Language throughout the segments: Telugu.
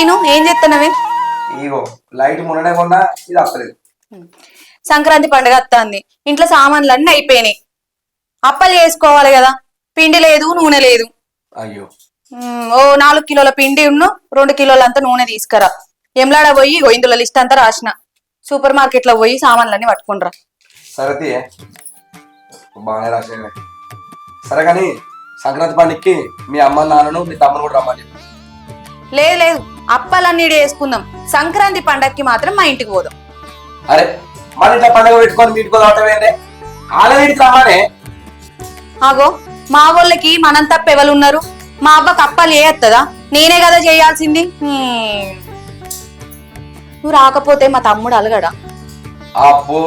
సీను ఏం చెప్తున్నావే? ఇగో లైట్ మునడే కొన్నా ఇది అప్పలేదు. సంక్రాంతి పండుగ వస్తుంది, ఇంట్లో సామాన్లు అన్నీ అయిపోయినాయి. అప్పలు చేసుకోవాలి కదా, పిండి లేదు, నూనె లేదు. అయ్యో, ఓ 4 కిలోల పిండి 2 కిలోలంతా నూనె తీసుకురా. ఎంలాడ పోయి ఇందులో లిస్ట్ అంతా రాసిన. సూపర్ మార్కెట్ లో పోయి సామాన్లన్నీ పట్టుకుండ్రా. సరే బాగానే రాసే. సరే కానీ సంక్రాంతి పండుగకి మీ అమ్మ నాన్నను మీ తమ్మును కూడా రమ్మని చెప్పు. లేదు లేదు, అప్పాలన్నీ వేసుకుందాం. సంక్రాంతి పండగకి మాత్రం మా ఇంటికి పోదాం. అరే మన ఇంట్లో పండుగ పెట్టుకొని మీ ఇంటికి రావటమేంటే వాళ్ళ ఇంటికి రమ్మనే. ఆగో, మా వాళ్ళకి మనం తప్ప ఎవరున్నారు? మా అబ్బకి అప్పాలు వేయత్తదా? నేనే కదా చేయాల్సింది. నువ్వు రాకపోతే మా తమ్ముడు అలగడా? అబ్బో,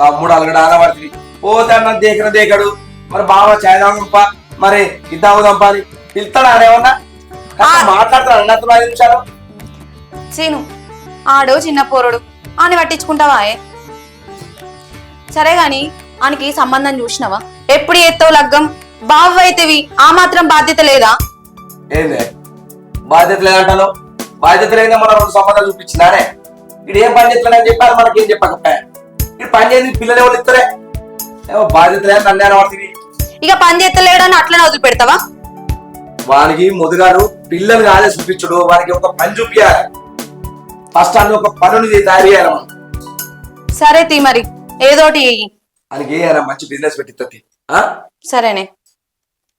తమ్ముడు అలగడా పడుతుంది. పోతే అన్న దేకడు. మరి బావ చాయ్ తాగుంపా, మరి ఇద్దాముదంపా అని పిలుస్తాడా? ఏమన్నా మాట్లాడతాడు అన్నట్టు 5 నిమిషాలు. సీను ఆడు చిన్న పోరుడు, అని పట్టించుకుంటావా? సరే గాని ఆనికి సంబంధం చూసినవా? ఎప్పుడు ఎత్తావు లగ్గం? బావ అయితేవి, ఆ మాత్రం బాధ్యత లేదా? ఏందే బాధ్యత లేదంటాను? బాధ్యత లేదా? మన 2 సంబంధాలు చూపించినానే. ఇడు ఏం పని చేస్తున్నాడని చెప్పారు, మనకేం చెప్పకపోయా. ఇటు పని చేసి పిల్లలు ఎవరు ఇస్తారే? ఏమో బాధ్యత లేదు నన్ను పడుతుంది. ఇక పని చేస్తలేడని అట్లనే వదిలిపెడతావా? వానికి మొదగారు పిల్లలు కాదే చూపించడు, వానికి ఒక పని చూపించాలి. ఫస్ట్ అన్ని ఒక పనుని తయారు చేయాలి మనం. సరే తీ మరి ఏదోటి ఆయనకి ఏ మంచి బిజినెస్ పెట్టిస్తుంది. సరేనే.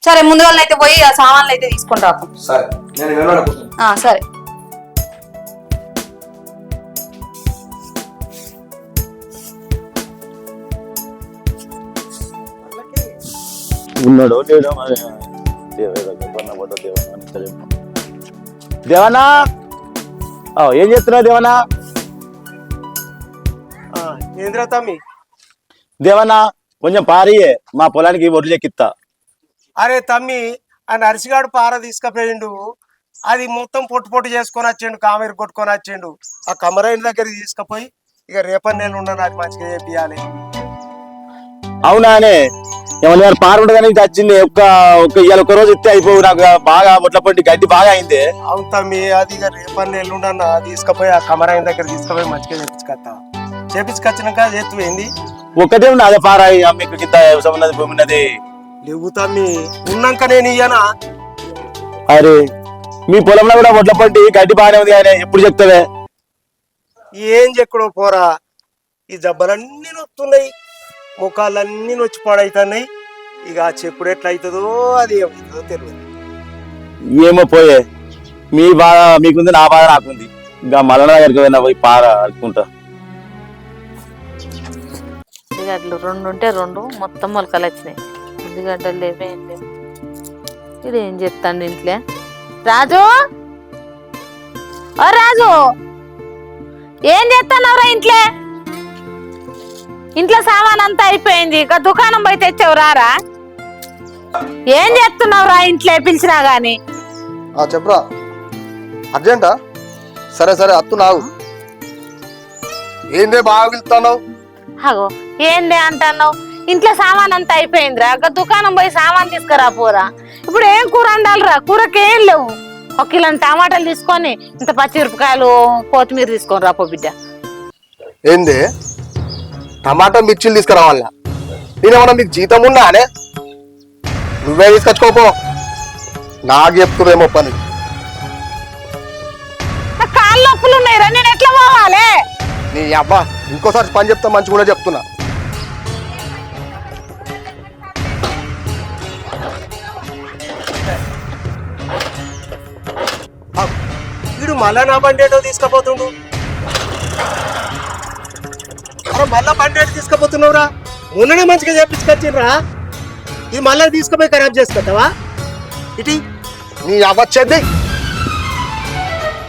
సరే ముందుగా అయితే పోయి ఆ సామాన్లు అయితే తీసుకొని రాకు. సరే నేను వెళ్ళాలనుకుంటున్నా. సరే. ఉన్నాడో లేడో దేవనా, ఏం చేస్తున్నావు దేవనా? ఏంద్రా తమ్మి? దేవనా కొంచెం పారియే, మా పొలానికి ఒడ్లు ఎక్కిస్తా. అరే తమ్మి, ఆ నర్సిగాడు పార తీసుకుపోయిండు. అది మొత్తం పొట్టు చేసుకొని వచ్చిండు, కామెరు కొట్టుకొని వచ్చిండు. ఆ కమరైన దగ్గరికి తీసుకుపోయి ఇక రేపటి నెల ఉండను, అది మంచిగా చేపియాలి. అవునానే? ఏమన్నా పార ఉండగానే వచ్చింది. ఇవాళ ఒక రోజు ఇస్తే అయిపోవు. నాకు బాగా ముట్ల పట్టి గడ్డి బాగా అయింది. అవును తమ్మి, అది ఇక రేపటి నెల ఉండన్న తీసుకుపోయి ఆ కమరైన దగ్గర తీసుకుపోయి మంచిగా చేపించుకొచ్చినాక చేతుపోయింది. ఒక్కటే ఉన్నా అదే పార మీకు కింద ఉన్నది భూమి ఉన్నది. లేవు తమ్మి, ఉన్నాక నేను ఇయ్యనా? అరే మీ పొలంలో కూడా ముట్ల పట్టి గడ్డి బాగానే ఉంది కానీ ఎప్పుడు చెప్తావే? ఏం చెక్కడో పోరా, ఈ జబ్బలన్నీ నొస్తున్నాయి, ముఖాలన్నీ నొచ్చి పాడైతున్నాయి. ఇక చెప్పుడు ఎట్లయితుందో అది ఏమవుతుందో తెలియదు. ఏమో పోయే, మీ బాధ మీకుంది, నా బాధ నాకుంది. ఇంకా మల్లన్న దగ్గరికి పోయినా పోయి పార అనుకుంటా. ఉల్లిగడ్డలు 2 ఉంటే 2 మొత్తం మొలకలు వచ్చినాయి. ఉల్లిగడ్డలు లేవేం లేవు. ఇది ఏం చెప్తాండి ఇంట్లో? రాజు, ఓ రాజు, ఏం చేస్తున్నావురా ఇంట్లో? ఇంట్లో సామాన్ అంతా అయిపోయింది, ఇక దుకాణం పోయి తెచ్చావు రారా? ఏం చేస్తున్నావురా ఇంట్లో పిలిచినా గాని? చెప్పురా, అర్జెంటా? సరే సరే అత్తు నాగు. ఏందే బాగా పిలుస్తున్నావు? అగో ఏందే అంటున్నావు? ఇంట్లో సామాన్ అంతా అయిపోయిందిరా, ఇక దుకాణం పోయి సామాన్ తీసుకురా పోరా. ఇప్పుడు ఏం కూర వండాలిరా? కూరకి ఏం లేవు. 1 కిలో టమాటాలు తీసుకొని, ఇంత పచ్చిమిరపకాయలు, కొత్తిమీర తీసుకొని రా పో బిడ్డ. ఏందే టమాటా మిర్చిలు తీసుకురావాలా? నేనేమన్నా మీకు జీతం ఉన్నా అనే? నువ్వే తీసుకొచ్చుకోపో, నాకు చెప్తురేమో పని. కాళ్ళు నొప్పులు ఉన్నాయిరా, నేను ఎట్లా పోవాలి? నీ అబ్బా, ఇంకోసారి పని చెప్తా మంచి కూడా చెప్తున్నా. వీడు మళ్ళా నా బండి ఏటో తీసుకుపోతుండు. అరే మళ్ళా బండి ఏటో తీసుకుపోతున్నావురా? మొన్ననే మంచిగా చేపించుకొచ్చిండ్రా, ఇది మళ్ళా తీసుకుపోయి ఖరాబ్ చేసుకుంటావా? ఇటీ నీ అవ్వచ్చేద్ది.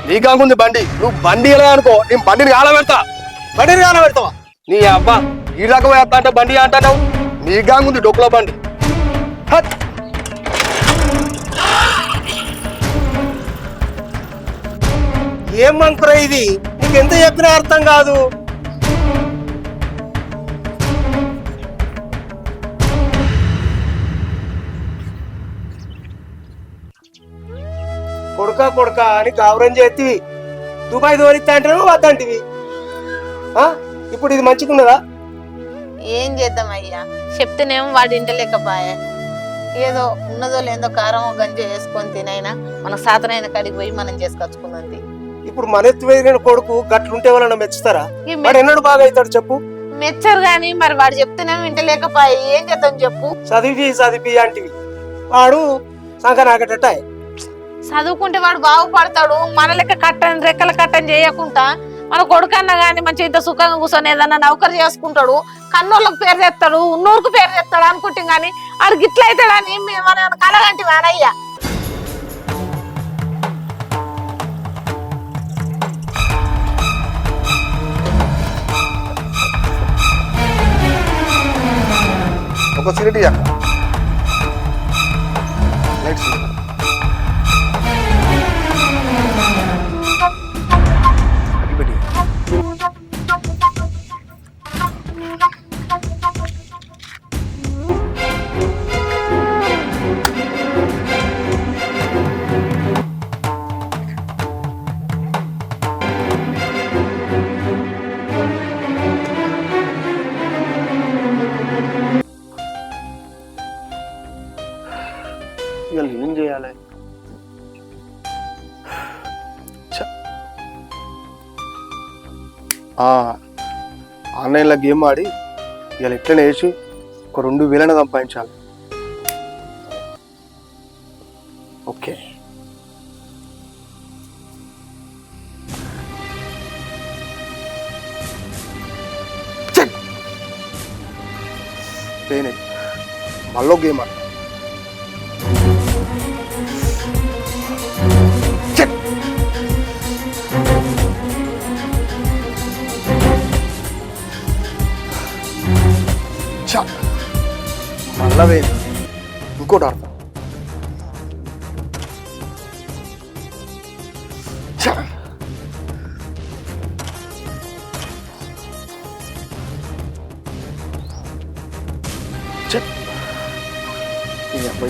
నీ కాకుంది బండి, నువ్వు బండి ఎలా అనుకో, నేను బండిని కాల పెడతా. బండిని కాల పెడతావా? నీ అబ్బా, ఈ దాకా పోయేస్తా అంటే బండి అంటున్నావు. నీ కాకుంది డొక్కుల బండి. ఏం మంకురా ఇది? నీకు ఎంత చెప్పినా అర్థం కాదు. కొడుక కొడుక అని గౌరవం చేతివి దుబాయ్ తోలిస్తా అంటారు వద్దంటివి ఇప్పుడు ఇది మంచిగున్నదా? ఏం చేద్దాం అయ్యా, చెప్తేనేమో వాడి ఇంట లేకపోయా. ఏదో ఉన్నదో లేదో కారం గంజి వేసుకొని తినైనా మనకు సాతనైన కాడికి పోయి మనం చేసుకొచ్చుకుంది. ఇప్పుడు మనెత్తి వేసిన కొడుకు గట్లుంటే వాళ్ళని మెచ్చుతారా? వాడు ఎన్నడు బాగా అవుతాడు చెప్పు? మెచ్చరు గాని మరి వాడు చెప్తేనేమో ఇంట లేకపోయా, ఏం చేద్దాం చెప్పు? చదివి అంటివి వాడు సంకనాకట. చదువుకుంటే వాడు బాగుపడతాడు. మన లెక్క కట్టని రెక్కల కట్టని చేయకుండా మన కొడుకన్నా గాని మంచి ఇంత సుఖంగా కూర్చొని ఏదన్నా నౌకరు చేసుకుంటాడు, కన్నోళ్ళకి పేరు తెస్తాడు, ఉన్నూరుకు పేరు తెస్తాడు అనుకుంటాం గాని ఆడు గిట్ల అవుతాడని మన కలగంటి వానయ్యా. ఒక సిగరెట్ లైట్ సిగరెట్. ఇవాళ ఏం చేయాలి? ఆన్లైన్లో గేమ్ ఆడి ఇవాళ ఎట్లనే వేసి ఒక 2000 సంపాదించాలి. ఓకే, మళ్ళీ గేమ్ ఆడు. మళ్ళా వేయండి, ఇంకోటి ఆడతా.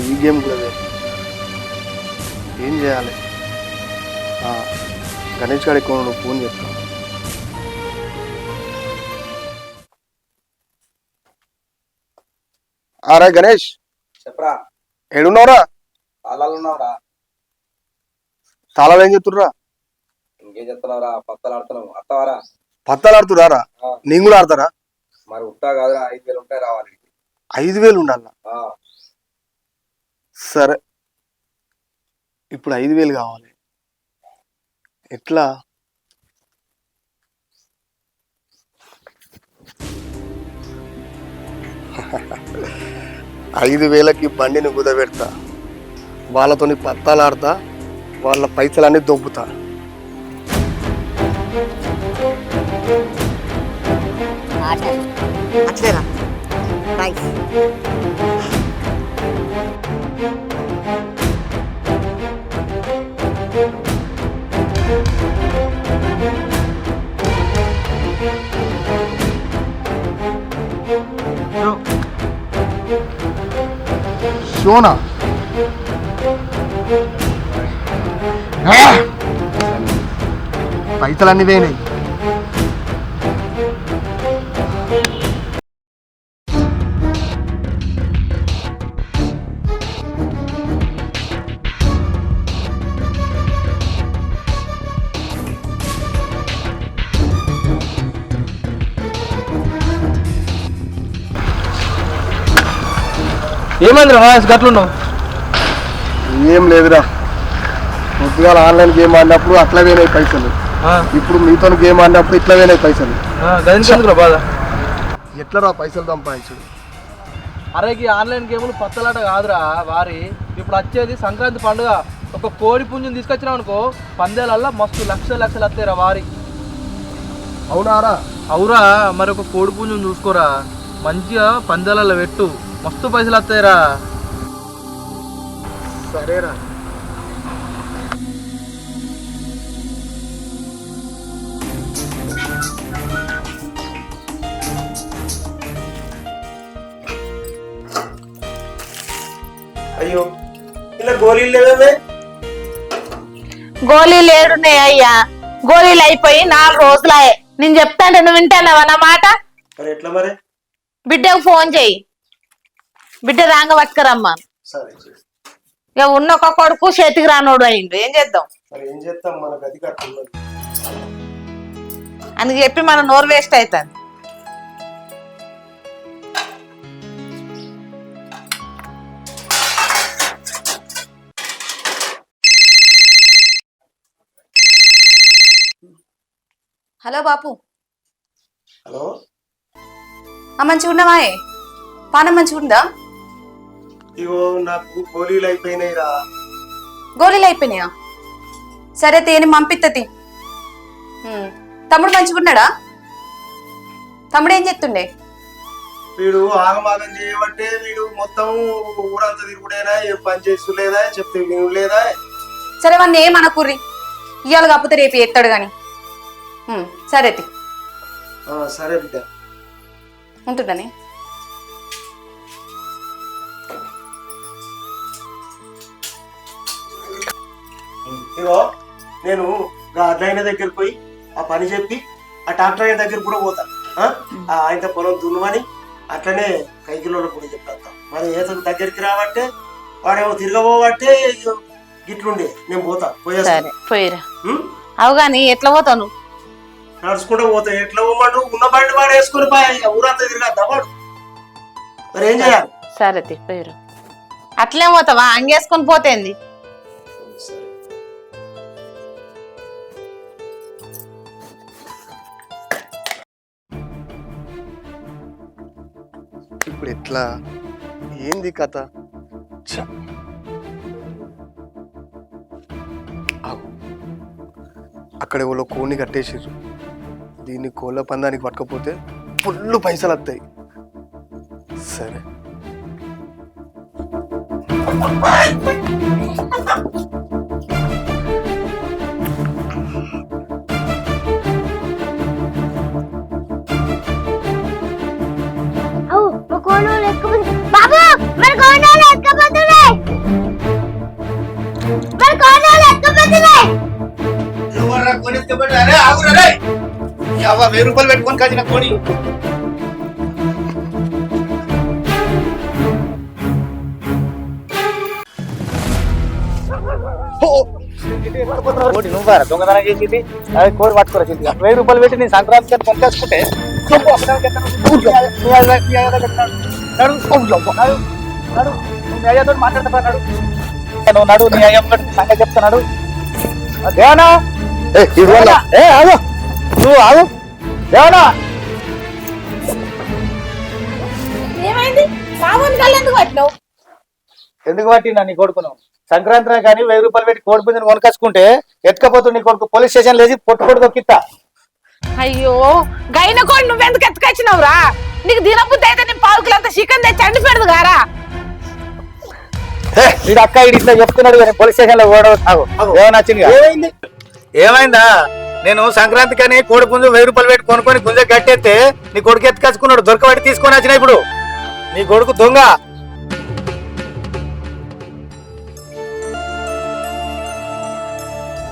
ఈ గేమ్ కూడా ఏం చేయాలి? గణేష్ గారికి ఫోన్ చెప్తాను. అరే గణేష్, చెప్పరా? ఏడున్నావురా? తాళాలు ఉన్నావురా? తాళాలు ఏం చెప్తుర్రా? ఇంకేం చెప్తున్నావురా? పత్తలు ఆడుతున్నావు. అత్తవారా? పత్తాలు ఆడుతురారా? నేను కూడా ఆడతారా? మరి ఉంటా కాదురా, 5000 ఉంటాయి రావాలి. 5000 ఉండాలా? సరే, ఇప్పుడు 5000 కావాలి. ఎట్లా? $5000కి బండిని కుదబెడతా, వాళ్ళతోని పత్తాలు ఆడతా, వాళ్ళ పైసలన్నీ దొబ్బుతా. సోనా పైసలన్నీ పోయినాయి. ఏమైంది మహేష్ గట్లున్నావు? ఏం లేదురా, పొద్దుగాల ఆన్లైన్ గేమ్ ఆడినప్పుడు అట్లా పోయినాయి పైసలు, ఇప్పుడు మీతో గేమ్ ఆడినప్పుడు ఇట్లా పోయినాయి పైసలు. బాధ ఎట్లరా పైసలు సంపాదించుడు? అరే ఈ ఆన్లైన్ గేములు పత్తలాట కాదురా వారి. ఇప్పుడు వచ్చేది సంక్రాంతి పండుగ, ఒక కోడి పుంజుని తీసుకొచ్చినావు అనుకో, పందేలల్లా మస్తు లక్షలు వస్తాయిరా వారి. అవునారా? అవురా, మరి ఒక కోడి పుంజుని చూసుకోరా, మంచిగా పందేలలో పెట్టు, మస్తు పైసలు వస్తాయిరా. సరేరా. అయ్యో, ఇలా గోళీలు లేవే? గోళీలు ఏడున్నాయి అయ్యా, గోళీలు అయిపోయి 4 రోజులాయే. నేను చెప్తాంటే నువ్వు వింటానవా నా మాట? మరి ఎట్లా మరి? బిడ్డకు ఫోన్ చెయ్యి, బిడ్డ రాంగ పట్టుకురమ్మా. సరే ఇక ఉన్న ఒక కొడుకు చేతికి రానోడు అయిండు, ఏం చేద్దాం? మరి ఏం చేస్తాం, మన గది కట్టున్నది. అని చెప్పి మన నోరు వేస్ట్ అవుతుంది. హలో బాపు. హలో, మంచిగా ఉన్నావాయే? పానం మంచిగా ఉందా? ఇగో నాకు గోళీలు అయిపోయినాయిరా. గోళీలు అయిపోయినాయా? సరే తేని పంపిత్తతి. తమ్ముడు మంచిగా ఉన్నాడా? తమ్ముడు ఏం చెప్తుండే? వీడు ఆగమాగం చేయబట్టే వీడు మొత్తం ఊరంతా తిరుగుడేనా, ఏ పని చేస్తులేదా, చెప్తే వినలేదా. సరే వాడిని ఏమనకుర్రి, ఇవాళ కాకపోతే రేపు ఎత్తాడు గాని. సరే తి, సరే బిడ్డ, ఉంటుందని. ఇగో నేను అడ్లైన దగ్గరికి పోయి ఆ పని చెప్పి ఆ ట్రాక్టర్ ఆయన దగ్గర కూడా పోతా. ఆయనతో పొలం దున్నమని అట్లనే కైకిలోకి కూడా చెప్పేస్తా. మరి ఏతకు దగ్గరికి రాబట్టే వాడేమో తిరగబోబట్టే గిట్లుండే. నేను పోతా, సరే పోయిరా. అవు గాని ఎట్లా పోతావు నువ్వు? నడుచుకుంటూ పోతా. ఎట్లా పోమంటారు? ఉన్న బండి వాడు వేసుకుని ఊరంతా తిరగద్దా వాడు? మరి ఏం చేయాలి? సరే పోయిరా. అట్లే పోతావా? అంగేసుకొని పోతేంది? ఇప్పుడు ఎట్లా, ఏంది కథ? అక్కడ ఎవరో కోడిని కట్టేసారు. దీన్ని కోళ్ళ పందానికి పట్టకపోతే ఫుల్ పైసలు వస్తాయి. సరే ₹1000 పెట్టుకొని కాసిన కోడి. కోడి నువ్వు దొంగతనం చేసింది, అది కోడి పట్టుకోరా. ₹1000 పెట్టి నేను సంక్రాంతి కానీ కొనుక్కొచ్చుకుంటే మాట్లాడుతున్నాడు. నువ్వు నడు, నీ అయ్య సంగతి చెప్తున్నాడు. దేవనా నువ్వు ఆగు. దేవనా ఏమైంది? ఎందుకు పట్టినా నీ కొడుకును? సంక్రాంతి కానీ ₹1000 పెట్టి కోడి పుంజుని కొనుకొచ్చుకుంటే ఎత్తుకపోతుంది నీ కొడుకు. పోలీస్ స్టేషన్ లేచి పొట్టు దొక్కిస్తా. అయ్యో గైన కోడి నువ్వెందుకు ఎత్తుకొచ్చినావురా? నీకు దినబుద్ధి అయితే నేను పావుకులంతా చికెన్ తెచ్చి అండి పెడదు గారా. వీడు అక్క ఇటు ఇట్లా చెప్తున్నాడు కానీ పోలీస్ స్టేషన్ లో ఏమొచ్చింది? ఏమైందా? నేను సంక్రాంతి కానీ కోడి పుంజు ₹1000 పెట్టి కొనుక్కొని గుంజ కట్టేస్తే నీ కొడుకు ఎత్తుకొచ్చుకున్నాడు. దొరకబట్టి తీసుకొని వచ్చిన. ఇప్పుడు నీ కొడుకు దొంగ.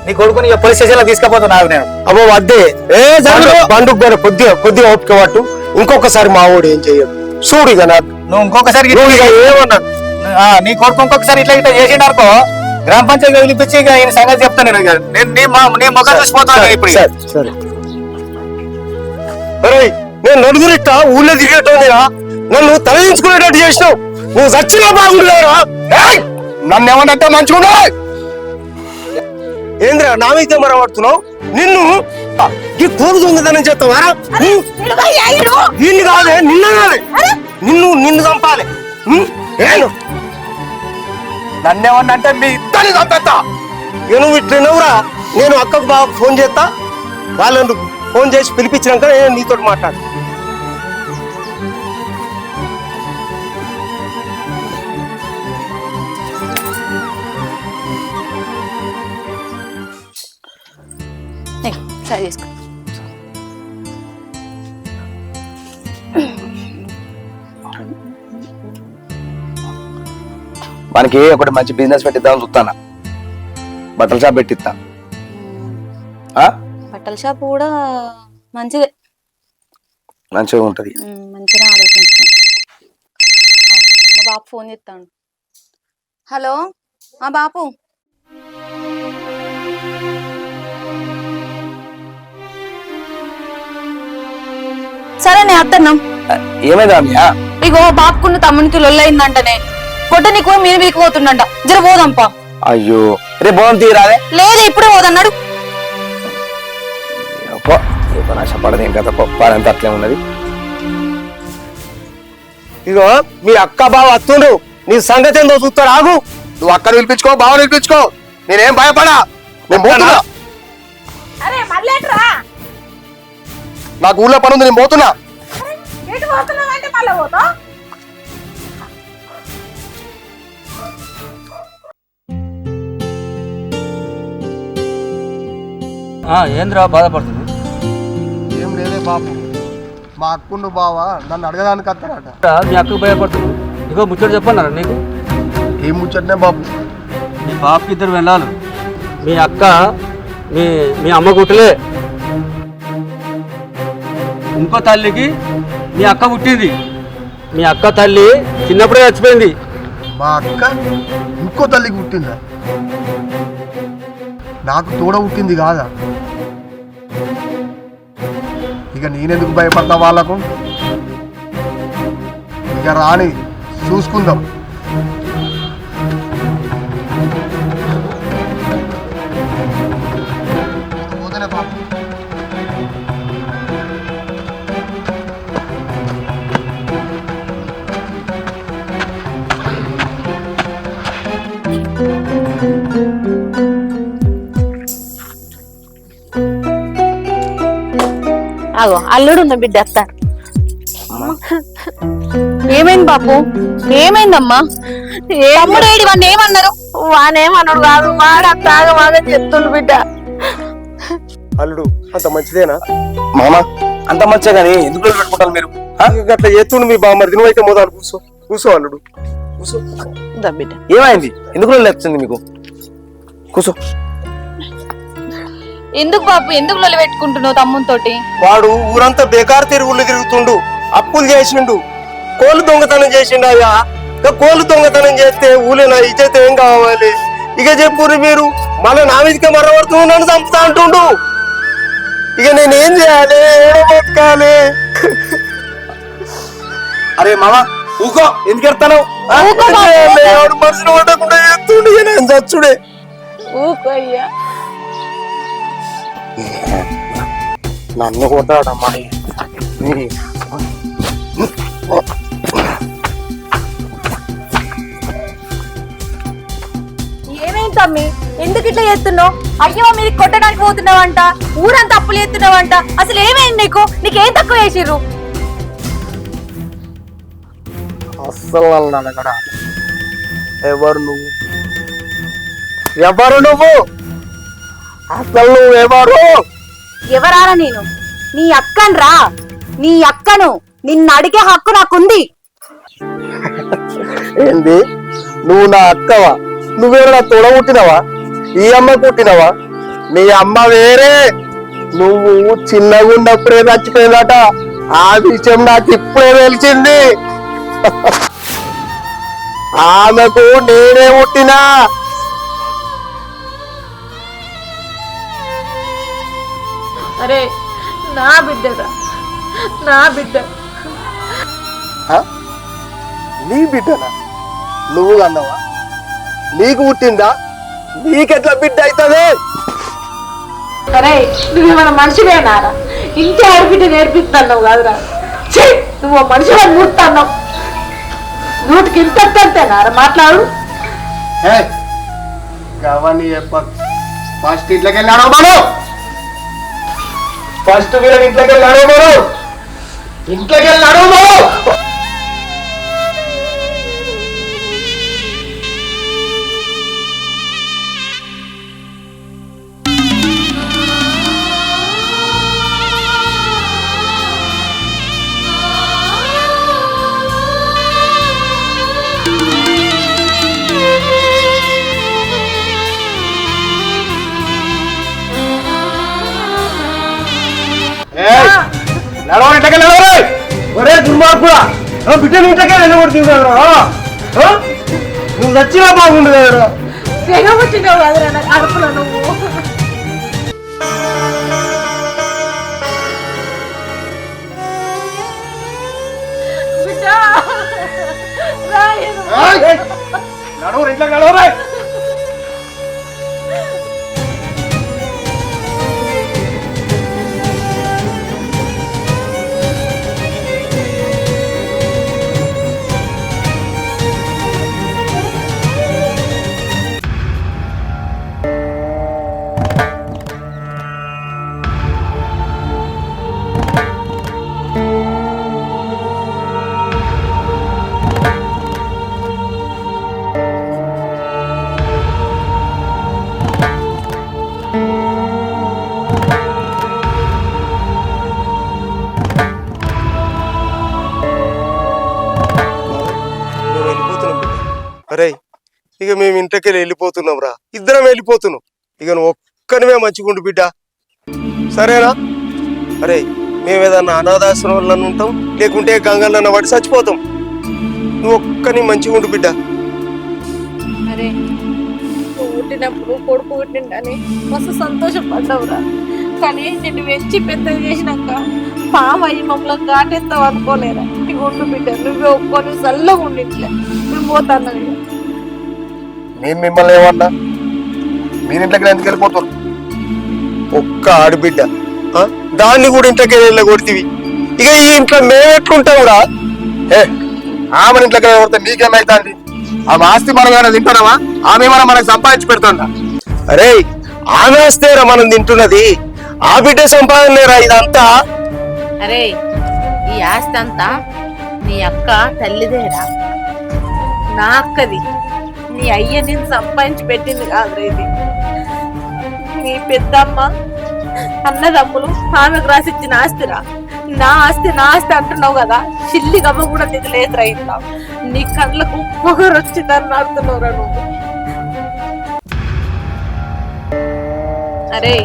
నీ కొడుకుని పోలీస్ స్టేషన్ లో తీసుకుపోతున్నావు. నేను అబ్బో వద్దే బండుకు కొద్దిగా ఓపిక పట్టు. ఇంకొకసారి మా వాడు ఏం చెయ్యదు చూడు. ఇక నాకు నువ్వు ఇంకొకసారి ఏమన్నా నీ కొడుకు ఇంకొకసారి ఇట్లా ఇట్లా చేసిండు అనుకో, గ్రామ పంచాయతీ పిలిపించి ఇక ఈయన సంగతి చెప్తాను. నేను నీ ముఖం చూసిపోతాను ఇప్పుడు. సరే నేను నలుగురిట ఊళ్ళో తిరిగేటోనిరా, నన్ను తలదించుకునేటట్టు చేసినావు. నువ్వు చచ్చినా బాగుండేరా. నన్ను ఏమన్నంటే మంచిగా ఏంద్రా నా మీద మరబడుతున్నావు? నిన్ను ఈ కోరు దొంగతనం చేస్తావారా? నిన్ను కాదే, నిన్ను చంపాలి. నన్నేమన్నంటే మీ ఇద్దరిని చంపేస్తా. నువ్వు ఇట్లనవురా. నేను అక్కకు బాగా ఫోన్ చేస్తా. వాళ్ళను ఫోన్ చేసి పిలిపించినాక నేను నీతో మాట్లాడు. సరే తీసుకో. మనకి ఒకటి మంచి బిజినెస్ పెట్టిద్దామని చూస్తాను. బట్టల షాప్ పెట్టిస్తా. బట్టల షాప్ కూడా మంచిదే. మంచిగా ఉంటది. మంచిగా ఆలోచించిన. మా బాపు ఫోన్ చేస్తాను. హలో బాపు, సరే నేను అత్తన్నాం. ఏమైందా ఇగో బాపుకున్న తమ్మునికి లొల్లయిందంటనే, కొట్ట నీకు మీరు మీకు పోతుండంట. జర పోదాంపా. అయ్యో రేపు బోనం తీరాదే. లేదు ఇప్పుడే పోదన్నాడు. పడదు ఏం కదా పప్పాలంతా అట్లే ఉన్నది. ఇగో మీ అక్క బావ అత్తుండు, నీ సంగతి ఏందో చూస్తాడు. ఆగు, నువ్వు అక్కను పిలిపించుకో, బావని పిలిపించుకో. నేనేం భయపడా, నేను పోతున్నా. నాకు ఊళ్ళో పని ఉంది, నేను పోతున్నా. ఏంద్రా బాధపడుతుంది? ఏం లేదే బాపు, మా అక్కుండు బావ నన్ను అడగడానికి వస్తారట. మీ అక్కకు భయపడుతుంది. ఇగో ముచ్చట చెప్పన్నారా నీకు? ఏం ముచ్చటనే బాపు? మీ బాపుకి 2 వెళ్ళాలి. మీ అక్క మీ అమ్మ గుట్టలే. ఇంకో తల్లికి మీ అక్క పుట్టింది. మీ అక్క తల్లి చిన్నప్పుడే చచ్చిపోయింది. మా అక్క ఇంకో తల్లికి పుట్టిందా? నాకు తోడ పుట్టింది కాదా? ఇక నేనెందుకు భయపడతా వాళ్ళకు? ఇక రాని చూసుకుందాం. పోతేనే బాబు. అగో అల్లుడు ఉన్న బిడ్డ అత్త. ఏమైంది బాపు? ఏమైందమ్మా? తమ్ముడేడి వాడిని ఏమన్నారు? వానేమన్నాడు కాదు, వాడు తాగమాగా చెప్తుండు బిడ్డ. అల్లుడు అంత మంచిదేనా? మామ అంత మంచిగా కానీ ఎందుకు పెట్టుకుంటారు మీరు? అట్లా చేస్తుండు మీ బామ్మది. నువ్వైతే మోదాలు కూర్చో, కూర్చో అల్లుడు కూర్చో. బిడ్డ ఏమైంది? ఎందుకు లేస్తుంది మీకు? కూర్చో. ఎందుకు బాపు, ఎందుకు లొల్లి పెట్టుకుంటున్నావు తమ్మునితోటి? వాడు ఊరంతా బేకారు తిరుగుళ్ళు తిరుగుతుండు, అప్పులు చేసిండు, కోళ్ళు దొంగతనం చేసిండు. అయ్యా ఇక కోళ్ళు దొంగతనం చేస్తే ఊళ్ళో ఇచ్చైతే ఏం కావాలి? ఇక చెప్పుర్రు మీరు. మళ్ళీ నా మీదకే మరవడుతూ నన్ను చంపుతా అంటుండు. ఇక నేనేం చేయాలి? బతకాలి? అరే మామ ఊకో, ఎందుకు ఎడతాను? మనసును పడకుండా చేస్తుండే, నేను చచ్చుడే. ఊకయ్యా, నన్ను కొట్టాడమ్మా. ఏమైంది తమ్మి, ఎందుకు ఇట్లా చేస్తున్నావు? అయ్యో మీరు కొట్టడానికి పోతున్నావంట, ఊరంతా అప్పులు చేస్తున్నావంట. అసలు ఏమైంది నీకు? నీకేం తక్కువ చేసిర్రు? అస్సలు అన్నాడు అక్కడ. ఎవరు నువ్వు? ఎవరు నువ్వు? అసలు నువ్వెవరు? ఎవరారా నేను? నీ అక్కను రా, నీ అక్కను. నిన్ను అడిగే హక్కు నాకుంది. ఏంది? నువ్వు నా అక్కవా? నువ్వేనా తోడ పుట్టినవా? ఈ అమ్మ పుట్టినవా? నీ అమ్మ వేరే, నువ్వు చిన్నగా ఉన్నప్పుడే చచ్చిపోయిందట. ఆ విషయం నాకు ఇప్పుడే తెలిసింది. ఆమెకు నేనే పుట్టినా. అరే నా బిడ్డరా, నా బిడ్డ. నీ బిడ్డనా? నువ్వు అన్నవా? నీకు పుట్టిందా? నీకెట్లా బిడ్డ అవుతుంది? అరే నువ్వేమన్నా మనిషివేనారా? ఇంటి ఆడబిడ్డ నేర్పిస్తున్నావు కాదురా. నువ్వు మనిషి అని చూస్తున్నావు. నూటికి ఇంత అంతేనారా మాట్లాడు? గవని ఫస్ట్ ఇంట్లోకి వెళ్ళాడో మనం, ఫస్ట్ వీళ్ళని ఇంట్లోకి వెళ్ళాడో మనం, ఇంట్లోకి వెళ్ళాడో మనం. ఒరే దుర్మార్గుడా బిడ్డ ఇంటకే వెళ్ళగొడుతుంది కదరా నువ్వు నచ్చినా బాగుండు కదరా తెగ వచ్చినావు కదరా నాకు అడుపులో నువ్వు నడవరు ఇంట్లో నడవరా అరే ఇక మేము ఇంటికెళ్ళి వెళ్ళిపోతున్నాం రా ఇద్దరం వెళ్ళిపోతున్నాం ఇక నువ్వు ఒక్కనివే మంచిగుండు బిడ్డ సరేనా అరే మేము ఏదన్నా అనాథాశ్రమంలో ఉంటాం లేకుంటే గంగన్న పడి చచ్చిపోతాం నువ్వు ఒక్కని మంచిగుండు బిడ్డ అరే నువ్వు పుట్టినప్పుడు కొడుకు పుట్టిండని మస్తు సంతోషపడ్డావురా కానీ నిన్ను వెంచి పెద్దగా చేసినాక పామయ్యి మమ్మల్ని కాటేస్తావు అనుకోలేరా నీకు ఉండు బిడ్డ నువ్వే ఒప్పుకొని చల్లగా ఉండిట్లే మేము పోతాను నేను మిమ్మల్ని ఏమన్నా మీరు ఇంట్లోకి ఎందుకు వెళ్ళిపోతారు? ఒక్క ఆడబిడ్డ దాన్ని కూడా ఇంట్లోకి వెళ్ళగొడితివి ఇక ఈ ఇంట్లో మేము ఎట్లుంటాం రా ఏ ఆమె ఇంట్లోకి వెళ్ళిపోతే నీకేమైతుంది? ఆమె ఆస్తి మనం ఏమైనా తింటున్నామా? ఆమె ఏమైనా మనకు సంపాదించి పెడుతుందా? అరే ఆమె వస్తేరా మనం తింటున్నది ఆ బిడ్డ సంపాదనేరా ఇదంతా అరే ఈ ఆస్తి అంతా నీ అక్క తల్లిదేరా నా అక్కది నీ అయ్య నేను సంపాదించి పెట్టింది కాదురా ఇది నీ పెద్దమ్మ అన్నదమ్ములు ఆమెకు రాసిచ్చిన ఆస్తిరా నా ఆస్తి అంటున్నావు కదా చిల్లి గమ్మ కూడా దిగలేదురా ఇంట్లో నీ కళ్ళకు పొగరు వచ్చిందని ఆడుతున్నావురా నువ్వు అరే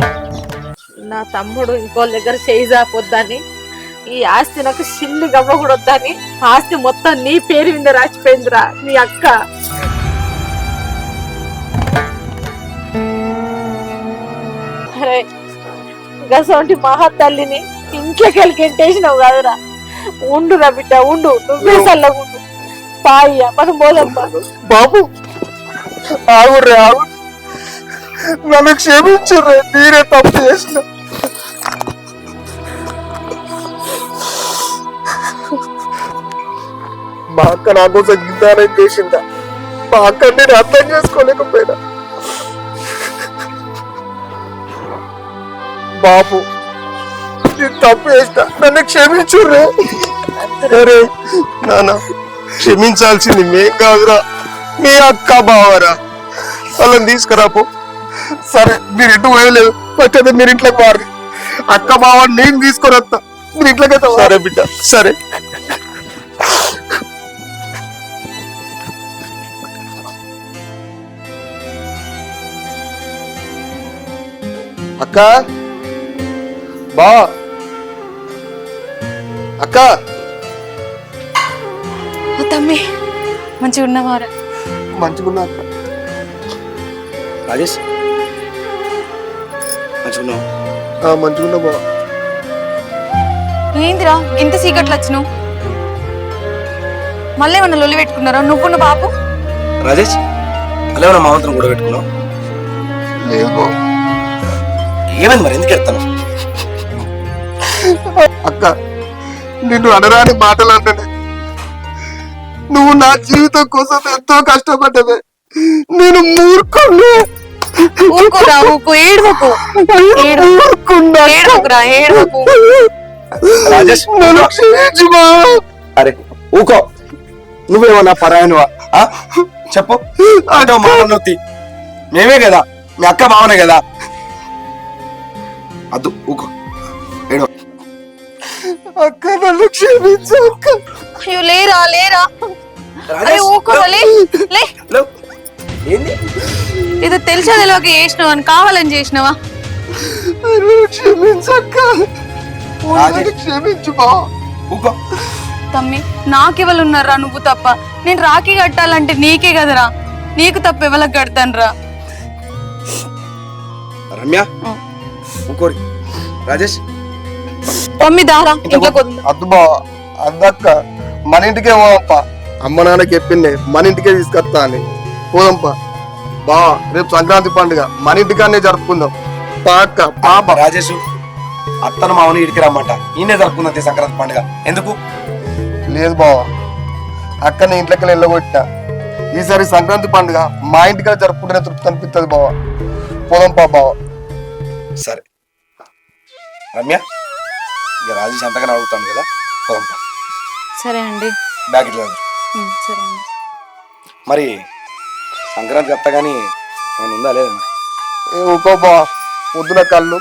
నా తమ్ముడు ఇంకో దగ్గర చేయి జాపొద్దని ఈ ఆస్తి నాకు చిల్లి గవ్వ కూడా వద్దని ఆస్తి మొత్తం నీ పేరు మీద రాసిపోయిందిరా నీ అక్క అరే గసంటి మహాతల్లిని ఇంట్లోకి వెళ్ళి గెంటేసినావు కదరా ఉండురా బిడ్డ ఉండు నువ్వే చల్లగుండు పాయ్యా మనం పోదమ్మా బాబు ఆగుర్రే ఆగు, నన్ను క్షమించుర్రే, మీరే తప్పు చేసిన. మా అక్క నా కోసం గిందానం చేసిందా? మా అక్క నేను అర్థం చేసుకోలేకపోయినా. బాబు నేను తప్పు చేసిన, నన్ను క్షమించుర్రే. అరే నాన్న క్షమించాల్సింది మేం కాదురా మీ అక్క బావరా వాళ్ళని తీసుకురాపో. సరే మీరు ఎటు పోయలేదు, వచ్చేది మీరు ఇంట్లోకి మారి. అక్క బావ నేను తీసుకొని వస్తా, మీరు ఇంట్లోకి అయితే సరే బిడ్డ సరే. అక్క బా అక్క తమ్మి మంచిగా ఉన్నవారా? మంచిగున్నా అక్క. రాజేష్ మంచిగున్నావు? మంచిగున్నా బా. ఏందిరా ఇంత సీకట్లు వచ్చినావు? మళ్ళీ ఏమన్నా లొల్లి పెట్టుకున్నారా నువ్వున్న బాబు? రాజేష్ అలా ఏమన్నా మావంతరం కూడా పెట్టుకున్నావు? లేదు ఏమైంది మరి, ఎందుకు ఎడతాను? అక్క నిన్ను అనరాని మాటలు అంటనే, నువ్వు నా జీవితం కోసం ఎంతో కష్టపడ్డవే, నేను మూర్ఖున్నా. ఊరుకోరా, ఊరుకో, ఏడవకు, మూర్ఖున్నా. ఏడవకురా, ఏడవకు. రాజేష్ నన్ను క్షమించు బా. అరే ఊకో, నువ్వేమన్నా పరాయనువా? చెప్పు అంటే మాట నొత్తి, మేమే కదా మీ అక్క బావనే కదా. అద్దు ఊకో, ఏడో. అక్క నన్ను క్షమించు అక్క. అయ్యో లేరా లేరా, అరే ఊరుకోరా, లే లే. ఏంది ఇది తెలిసా తెలియక చేసినావా, అని కావాలని చేసినావా? నన్ను క్షమించు అక్క. నన్ను క్షమించు బావ. ఊకో. తమ్మి నాకెవరు ఉన్నారా నువ్వు తప్ప? నేను రాఖీ కట్టాలంటే నీకే కదరా, నీకు తప్ప ఎవరికి కడతానురా? రమ్య ఇంకోరి రాజేష్ తమ్మి దారా ఇంట్లోకి వదిలు. అద్దు బావ, అద్దక్క మన ఇంటికే పోదంపా. అమ్మ నాన్నకి చెప్పింది మన ఇంటికే తీసుకొస్తా అని. పోదంపా బావ, రేపు సంక్రాంతి పండుగ మన ఇంటికాన్నే జరుపుకుందాం. పాక పాప. రాజేష్ అత్తను మామని ఇడికి రమ్మంట, ఈయనే జరుపుకుందంతే సంక్రాంతి పండుగ. ఎందుకు? లేదు బావ, అక్కని ఇంట్లోకి వెళ్ళగొట్టిన. ఈసారి సంక్రాంతి పండుగ మా ఇంటికాడ జరుపుకుంటేనే తృప్తి అనిపిస్తుంది బావ. పోదంపా బావ. సరే రమ్య, ఇక రాజేష్ అంతగానే అడుగుతాను కదా, పోదాంపా. సరే అండి. బ్యాగ్ ఇట్లా సరే అండి. మరి సంక్రాంతి అత్త కానీ ఏమైనా ఉందా లేదా మరి? ఊకో బావ, పొద్దున కళ్ళు,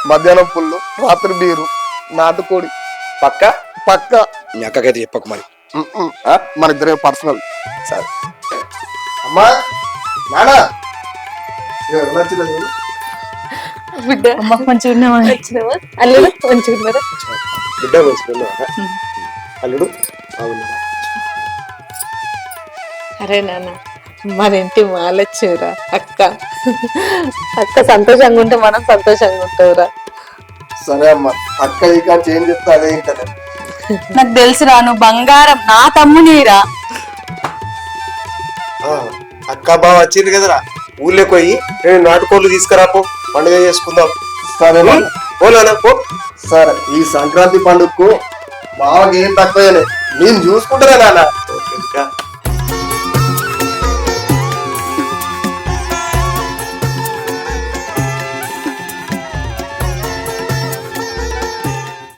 మధ్యాహ్నం పుల్లు, రాత్రి బీరు, నాటుకోడి పక్క పక్క. మీ అక్కకైతే చెప్పకు మరి. మన ఇద్దరే పర్సనల్. సరే అమ్మా నానా నచ్చిన బిడ్డ మంచిగా ఉన్నావా? అల్లుడు మంచిగా ఉన్నారా? బిడ్డ వేసుకున్నా అల్లుడు. అరే నాన్న మరేంటి మాలొచ్చురా అక్క. అక్క సంతోషంగా ఉంటే మనం సంతోషంగా ఉంటావురా. సరే అమ్మా, అక్క ఇక చేంజ్ చెప్తా అదే ఇంకా. నాకు తెలుసురా, నువ్వు బంగారం, నా తమ్మునిరా. అక్క బావ వచ్చింది కదరా, ఊళ్ళోకి పోయి నాటుకోళ్ళు తీసుకురాపో, పండుగ చేసుకుందాం. సరే పోనా పో. సరే, ఈ సంక్రాంతి పండుగకు బాగా ఏం తక్కువలే, నేను చూసుకుంటానే నాన్న.